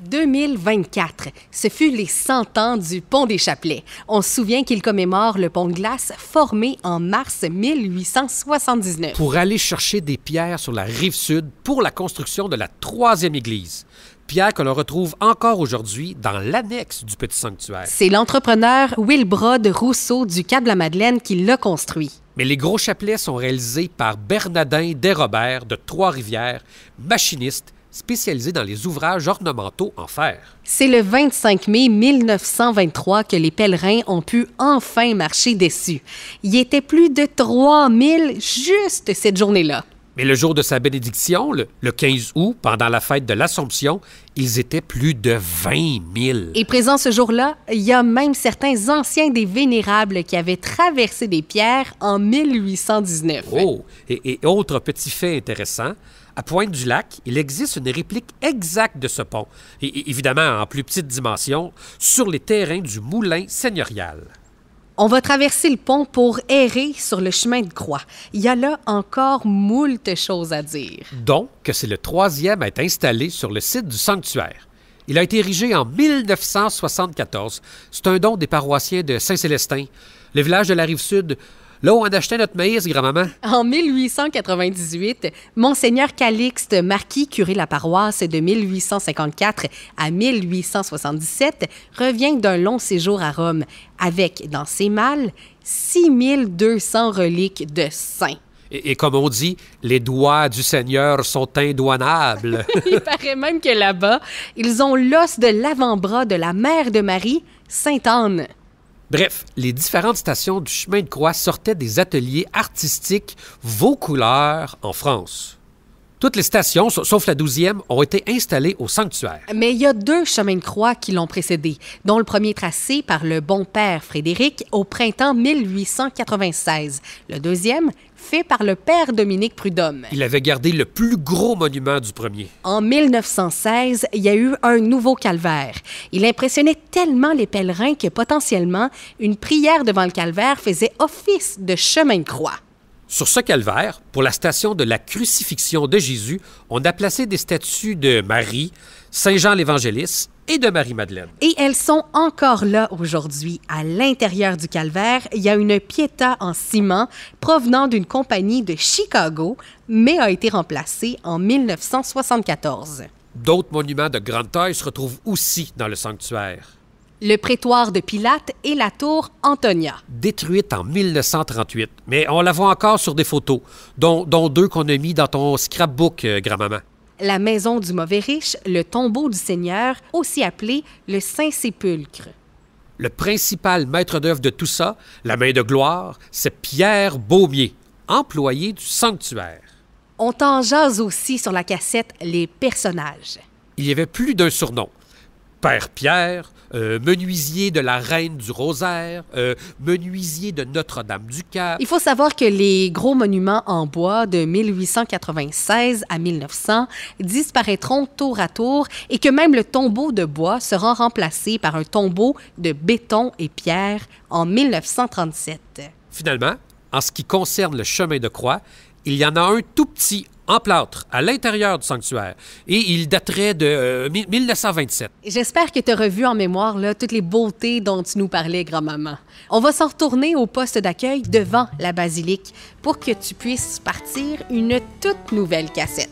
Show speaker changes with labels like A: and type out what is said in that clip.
A: 2024, ce fut les 100 ans du pont des Chapelets. On se souvient qu'il commémore le pont de glace formé en mars 1879.
B: Pour aller chercher des pierres sur la rive sud pour la construction de la troisième église. Pierres que l'on retrouve encore aujourd'hui dans l'annexe du petit sanctuaire.
A: C'est l'entrepreneur Wilbrod Rousseau du Cap-de-la-Madeleine qui l'a construit.
B: Mais les gros chapelets sont réalisés par Bernardin Desrobert de Trois-Rivières, machiniste spécialisé dans les ouvrages ornementaux en fer.
A: C'est le 25 mai 1923 que les pèlerins ont pu enfin marcher dessus. Il y était plus de 3000 juste cette journée-là.
B: Mais le jour de sa bénédiction, le 15 août, pendant la fête de l'Assomption, ils étaient plus de 20 000.
A: Et présent ce jour-là, il y a même certains anciens des Vénérables qui avaient traversé des pierres en 1819.
B: Oh! Et autre petit fait intéressant, à Pointe-du-Lac, il existe une réplique exacte de ce pont, et évidemment en plus petite dimension, sur les terrains du moulin seigneurial.
A: On va traverser le pont pour errer sur le chemin de croix. Il y a là encore moult choses à dire.
B: Donc, que c'est le troisième à être installé sur le site du sanctuaire. Il a été érigé en 1974. C'est un don des paroissiens de Saint-Célestin, le village de la Rive-Sud, là où on achetait notre maïs, grand-maman.
A: En 1898, Monseigneur Calixte Marquis, curé de la paroisse de 1854 à 1877, revient d'un long séjour à Rome, avec, dans ses malles, 6200 reliques de saints.
B: Et comme on dit, les doigts du Seigneur sont indouanables.
A: Il paraît même que là-bas, ils ont l'os de l'avant-bras de la mère de Marie, Sainte Anne.
B: Bref, les différentes stations du chemin de croix sortaient des ateliers artistiques Vaucouleurs en France. Toutes les stations, sauf la 12e, ont été installées au sanctuaire.
A: Mais il y a 2 chemins de croix qui l'ont précédé, dont le premier tracé par le bon père Frédéric au printemps 1896. Le deuxième, fait par le père Dominique Prudhomme.
B: Il avait gardé le plus gros monument du premier.
A: En 1916, il y a eu un nouveau calvaire. Il impressionnait tellement les pèlerins que potentiellement, une prière devant le calvaire faisait office de chemin de croix.
B: Sur ce calvaire, pour la station de la crucifixion de Jésus, on a placé des statues de Marie, Saint Jean l'Évangéliste et de Marie-Madeleine.
A: Et elles sont encore là aujourd'hui. À l'intérieur du calvaire, il y a une piéta en ciment provenant d'une compagnie de Chicago, mais a été remplacée en 1974.
B: D'autres monuments de grande taille se retrouvent aussi dans le sanctuaire.
A: Le prétoire de Pilate et la tour Antonia.
B: Détruite en 1938, mais on la voit encore sur des photos, dont 2 qu'on a mis dans ton scrapbook, grand-maman.
A: La maison du mauvais riche, le tombeau du Seigneur, aussi appelé le Saint-Sépulcre.
B: Le principal maître d'œuvre de tout ça, la main de gloire, c'est Pierre Baumier, employé du sanctuaire.
A: On t'en jase aussi sur la cassette Les personnages.
B: Il y avait plus d'un surnom. Père Pierre, menuisier de la Reine du Rosaire, menuisier de Notre-Dame-du-Cap.
A: Il faut savoir que les gros monuments en bois de 1896 à 1900 disparaîtront tour à tour et que même le tombeau de bois sera remplacé par un tombeau de béton et pierre en 1937.
B: Finalement, en ce qui concerne le chemin de croix, il y en a un tout petit en plâtre, à l'intérieur du sanctuaire. Et il daterait de 1927.
A: J'espère que tu as revu en mémoire là, toutes les beautés dont tu nous parlais, grand-maman. On va s'en retourner au poste d'accueil devant la basilique pour que tu puisses partir une toute nouvelle cassette.